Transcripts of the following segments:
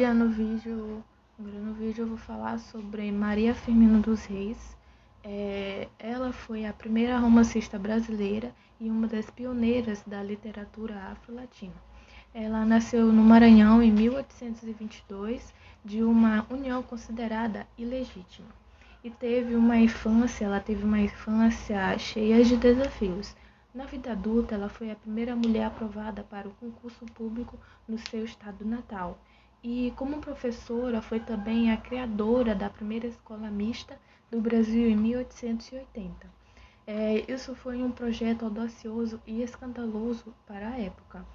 Agora no vídeo eu vou falar sobre Maria Firmina dos Reis. Ela foi a primeira romancista brasileira e uma das pioneiras da literatura afro-latina. Ela nasceu no Maranhão em 1822, de uma união considerada ilegítima. E ela teve uma infância cheia de desafios. Na vida adulta, ela foi a primeira mulher aprovada para o concurso público no seu estado natal. E como professora, foi também a criadora da primeira escola mista do Brasil em 1880. Isso foi um projeto audacioso e escandaloso para a época.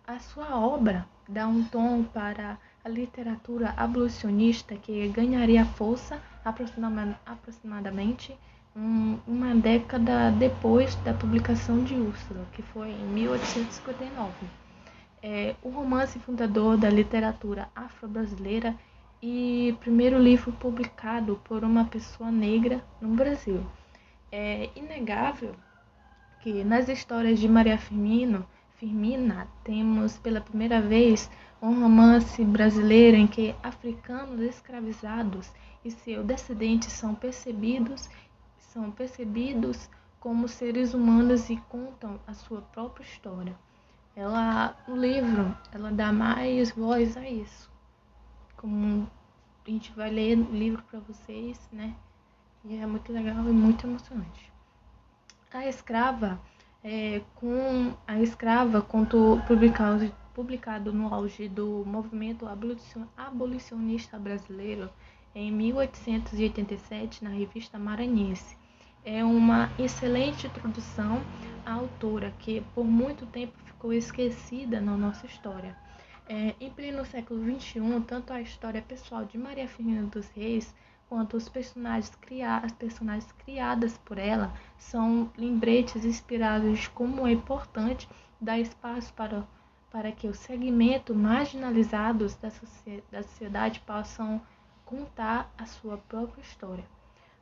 A sua obra dá um tom para a literatura abolicionista que ganharia força aproximadamente uma década depois da publicação de Úrsula, que foi em 1859. O romance fundador da literatura afro-brasileira e primeiro livro publicado por uma pessoa negra no Brasil. É inegável que nas histórias de Maria Firmina temos pela primeira vez um romance brasileiro em que africanos escravizados e seus descendentes são percebidos como seres humanos e contam a sua própria história. No livro, ela dá mais voz a isso. Como a gente vai ler o livro para vocês, né? E é muito legal e muito emocionante. Conto publicado no auge do movimento abolicionista brasileiro em 1887 na revista Maranhense. É uma excelente introdução à autora que por muito tempo ficou esquecida na nossa história. Em pleno século XXI, tanto a história pessoal de Maria Firmina dos Reis quanto as personagens criadas por ela são lembretes inspirados de como é importante dar espaço para que os segmentos marginalizados da sociedade possam contar a sua própria história.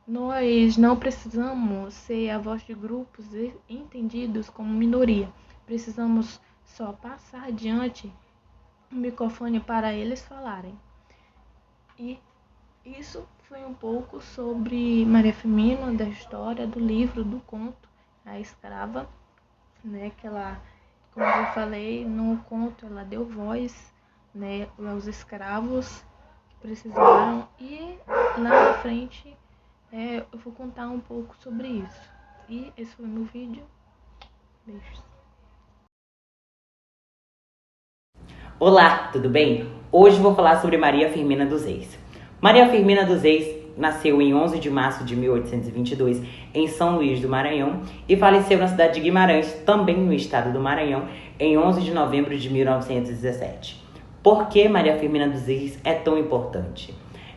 Nós não precisamos ser a voz de grupos entendidos como minoria. Precisamos só passar adiante o microfone para eles falarem. E isso foi um pouco sobre Maria Firmina, da história, do livro, do conto, A Escrava, né? Que ela, como eu falei, no conto ela deu voz, né, aos escravos que precisaram. E lá na frente eu vou contar um pouco sobre isso. E esse foi o meu vídeo. Beijos. Olá, tudo bem? Hoje vou falar sobre Maria Firmina dos Reis. Maria Firmina dos Reis nasceu em 11 de março de 1822 em São Luís do Maranhão e faleceu na cidade de Guimarães, também no estado do Maranhão, em 11 de novembro de 1917. Por que Maria Firmina dos Reis é tão importante?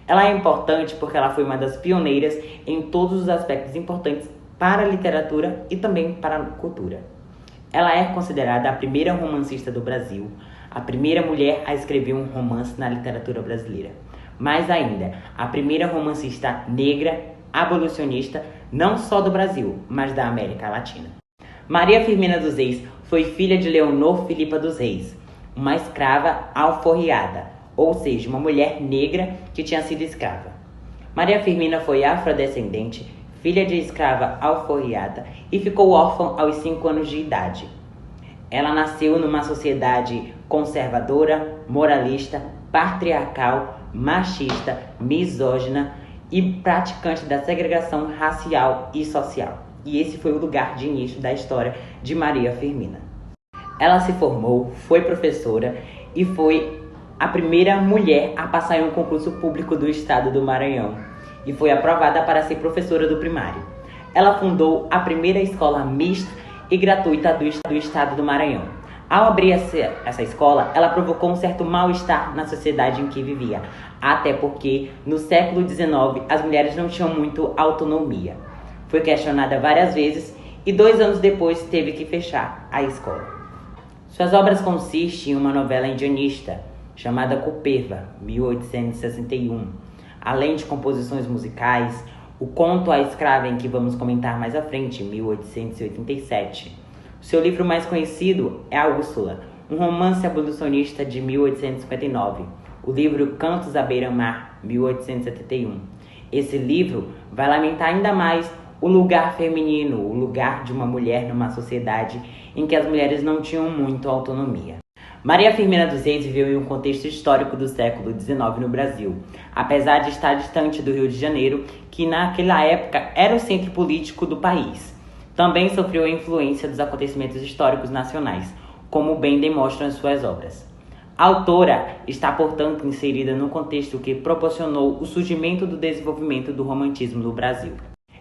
Ela é importante porque ela foi uma das pioneiras em todos os aspectos importantes para a literatura e também para a cultura. Ela é considerada a primeira romancista do Brasil, a primeira mulher a escrever um romance na literatura brasileira. Mais ainda, a primeira romancista negra abolicionista não só do Brasil, mas da América Latina. Maria Firmina dos Reis foi filha de Leonor Filipa dos Reis, uma escrava alforriada, ou seja, uma mulher negra que tinha sido escrava. Maria Firmina foi afrodescendente, filha de escrava alforriada e ficou órfã aos 5 anos de idade. Ela nasceu numa sociedade conservadora, moralista, patriarcal, machista, misógina e praticante da segregação racial e social. E esse foi o lugar de início da história de Maria Firmina. Ela se formou, foi professora e foi a primeira mulher a passar em um concurso público do estado do Maranhão e foi aprovada para ser professora do primário. Ela fundou a primeira escola mista e gratuita do estado do Maranhão. Ao abrir essa escola, ela provocou um certo mal-estar na sociedade em que vivia, até porque no século XIX as mulheres não tinham muito autonomia. Foi questionada várias vezes e 2 anos depois teve que fechar a escola. Suas obras consistem em uma novela indianista chamada Cupeva, 1861, além de composições musicais, o conto A Escrava, em que vamos comentar mais à frente, 1887. O seu livro mais conhecido é A Úrsula, um romance abolicionista de 1859. o livro Cantos à Beira-Mar, 1871. Esse livro vai lamentar ainda mais o lugar feminino, o lugar de uma mulher numa sociedade em que as mulheres não tinham muito autonomia. Maria Firmina dos Reis viveu em um contexto histórico do século XIX no Brasil, apesar de estar distante do Rio de Janeiro, que naquela época era o centro político do país. Também sofreu a influência dos acontecimentos históricos nacionais, como bem demonstram as suas obras. A autora está, portanto, inserida no contexto que proporcionou o surgimento do desenvolvimento do romantismo no Brasil.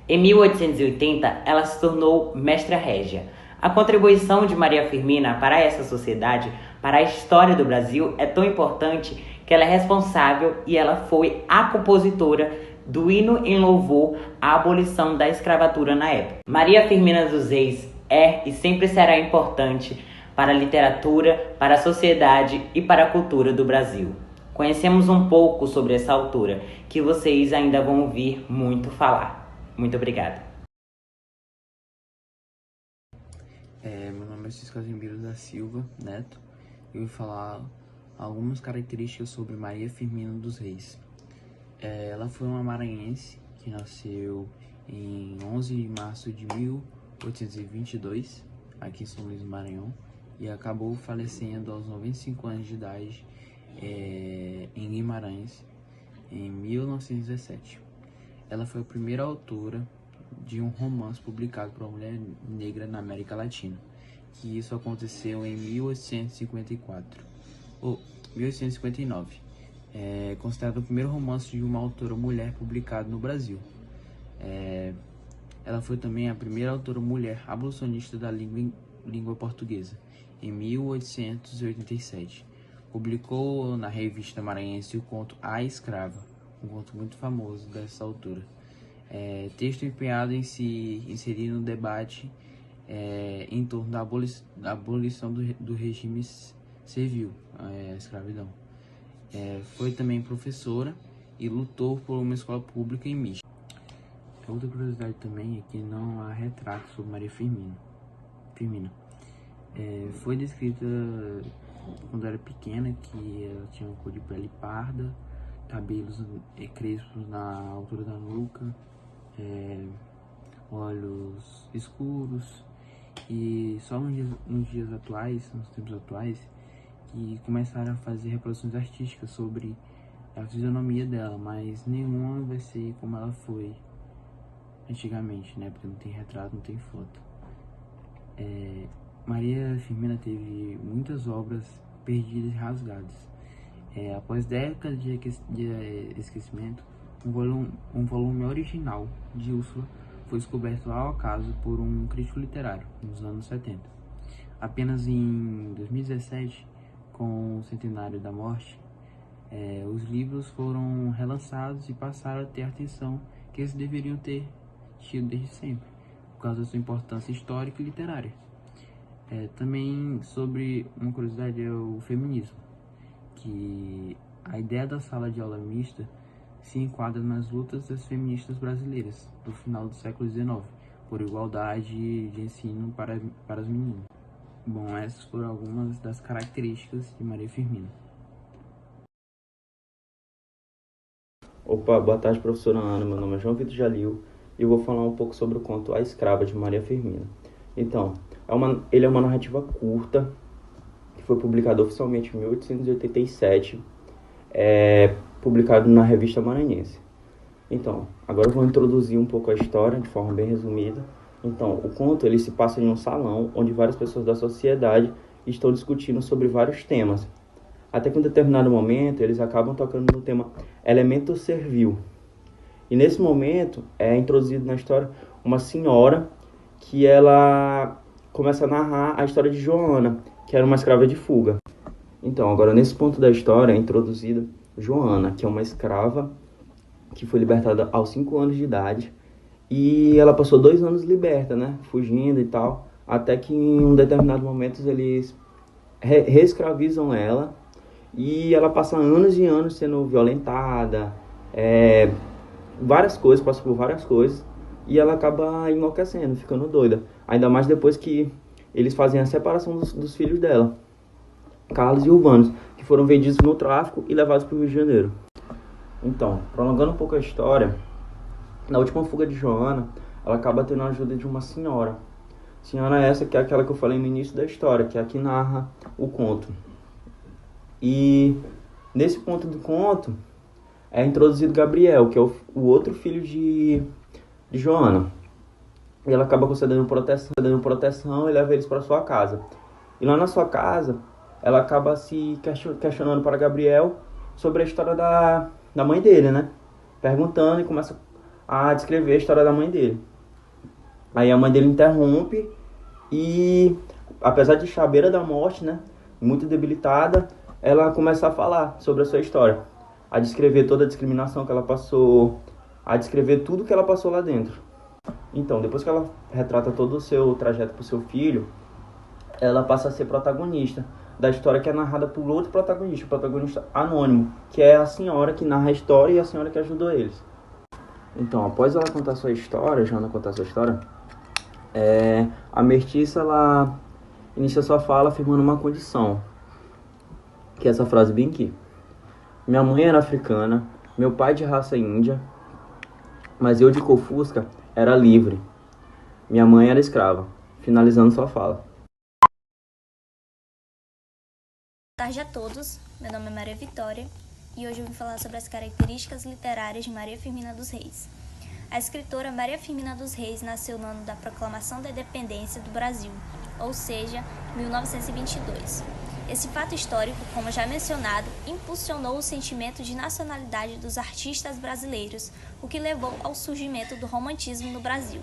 Em 1880, ela se tornou mestra régia. A contribuição de Maria Firmina para essa sociedade, para a história do Brasil, é tão importante que ela é responsável e ela foi a compositora do hino em louvor à abolição da escravatura na época. Maria Firmina dos Reis é e sempre será importante para a literatura, para a sociedade e para a cultura do Brasil. Conhecemos um pouco sobre essa autora, que vocês ainda vão ouvir muito falar. Muito obrigada. Meu nome é Cis Casimiro da Silva Neto. Eu vou falar algumas características sobre Maria Firmina dos Reis. Ela foi uma maranhense que nasceu em 11 de março de 1822, aqui em São Luís do Maranhão, e acabou falecendo aos 95 anos de idade em Guimarães, em 1917. Ela foi a primeira autora de um romance publicado por uma mulher negra na América Latina, que isso aconteceu em 1859. É considerado o primeiro romance de uma autora mulher publicado no Brasil. Ela foi também a primeira autora mulher abolicionista da língua portuguesa, em 1887. Publicou na revista maranhense o conto A Escrava, um conto muito famoso dessa autora. Texto empenhado em se inserir no debate em torno da abolição do regime servil, a escravidão. Foi também professora e lutou por uma escola pública em Michigan. Outra curiosidade também é que não há retrato sobre Maria Firmina. Foi descrita quando era pequena que ela tinha uma cor de pele parda, cabelos crespos na altura da nuca, olhos escuros, e só nos dias atuais, nos tempos atuais, que começaram a fazer reproduções artísticas sobre a fisionomia dela, mas nenhuma vai ser como ela foi antigamente, né? Porque não tem retrato, não tem foto. Maria Firmina teve muitas obras perdidas e rasgadas. Após décadas de esquecimento, um volume original de Úrsula foi descoberto ao acaso por um crítico literário nos anos 70. Apenas em 2017, com o centenário da morte, os livros foram relançados e passaram a ter a atenção que eles deveriam ter tido desde sempre, por causa da sua importância histórica e literária. Também sobre uma curiosidade é o feminismo, que a ideia da sala de aula mista se enquadra nas lutas das feministas brasileiras do final do século XIX, por igualdade de ensino para as meninas. Bom, essas foram algumas das características de Maria Firmina. Opa, boa tarde, professora Ana. Meu nome é João Vitor Jalil e eu vou falar um pouco sobre o conto A Escrava, de Maria Firmina. Então, ele é uma narrativa curta, que foi publicado oficialmente em 1887, publicado na Revista Maranhense. Então, agora eu vou introduzir um pouco a história de forma bem resumida. Então, o conto ele se passa em um salão onde várias pessoas da sociedade estão discutindo sobre vários temas. Até que em um determinado momento eles acabam tocando no tema elemento servil. E nesse momento é introduzido na história uma senhora que ela começa a narrar a história de Joana, que era uma escrava de fuga. Então, agora nesse ponto da história é introduzida Joana, que é uma escrava que foi libertada aos 5 anos de idade. E ela passou 2 anos liberta, né? Fugindo e tal. Até que em um determinado momento eles reescravizam ela. E ela passa anos e anos sendo violentada. Várias coisas, passa por várias coisas. E ela acaba enlouquecendo, ficando doida. Ainda mais depois que eles fazem a separação dos filhos dela. Carlos e urbanos, que foram vendidos no tráfico e levados para o Rio de Janeiro. Então, prolongando um pouco a história, na última fuga de Joana, ela acaba tendo a ajuda de uma senhora. Senhora essa que é aquela que eu falei no início da história, que é a que narra o conto. E nesse ponto do conto é introduzido Gabriel, que é o outro filho de Joana. E ela acaba concedendo proteção e leva eles para sua casa. E lá na sua casa, ela acaba se questionando para Gabriel sobre a história da mãe dele, né? Perguntando e começa a descrever a história da mãe dele. Aí a mãe dele interrompe e, apesar de estar à beira da morte, né? Muito debilitada, ela começa a falar sobre a sua história. A descrever toda a discriminação que ela passou, a descrever tudo que ela passou lá dentro. Então, depois que ela retrata todo o seu trajeto para o seu filho, ela passa a ser protagonista da história que é narrada por outro protagonista, o protagonista anônimo, que é a senhora que narra a história e a senhora que ajudou eles. Então, após ela contar sua história, Joana contar sua história, a mestiça ela inicia sua fala afirmando uma condição, que é essa frase bem aqui. Minha mãe era africana, meu pai de raça índia, mas eu de cor fusca era livre. Minha mãe era escrava. Finalizando sua fala. Boa tarde a todos, meu nome é Maria Vitória e hoje eu vim falar sobre as características literárias de Maria Firmina dos Reis. A escritora Maria Firmina dos Reis nasceu no ano da Proclamação da Independência do Brasil, ou seja, 1922. Esse fato histórico, como já mencionado, impulsionou o sentimento de nacionalidade dos artistas brasileiros, o que levou ao surgimento do romantismo no Brasil,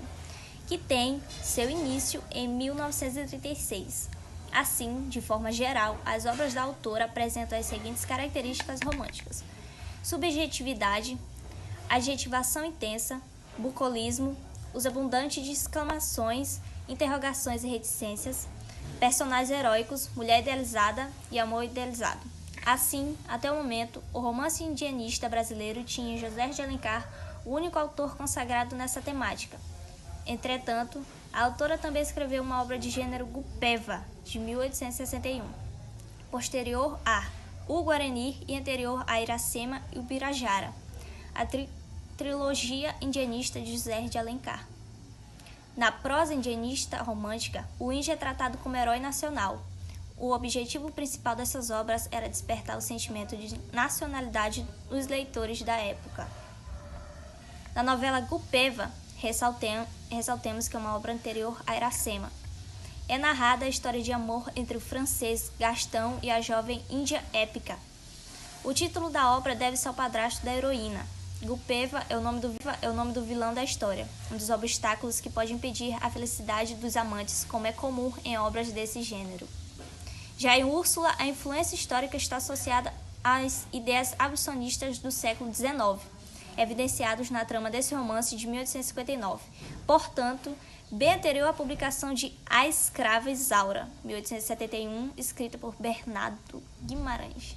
que tem seu início em 1936. Assim, de forma geral, as obras da autora apresentam as seguintes características românticas: subjetividade, adjetivação intensa, bucolismo, uso abundante de exclamações, interrogações e reticências, personagens heróicos, mulher idealizada e amor idealizado. Assim, até o momento, o romance indianista brasileiro tinha em José de Alencar o único autor consagrado nessa temática. Entretanto, a autora também escreveu uma obra de gênero Gupeva, de 1861, posterior a O Guarani e anterior a Iracema e Ubirajara, a trilogia indianista de José de Alencar. Na prosa indianista romântica, o índio é tratado como herói nacional. O objetivo principal dessas obras era despertar o sentimento de nacionalidade dos leitores da época. Na novela Gupeva, ressaltemos que é uma obra anterior a Iracema. É narrada a história de amor entre o francês Gastão e a jovem índia épica. O título da obra deve-se ao padrasto da heroína. Gupeva é o nome do vilão da história, um dos obstáculos que pode impedir a felicidade dos amantes, como é comum em obras desse gênero. Já em Úrsula, a influência histórica está associada às ideias abolicionistas do século XIX, evidenciados na trama desse romance de 1859, portanto, bem anterior à publicação de A Escrava Isaura, 1871, escrita por Bernardo Guimarães.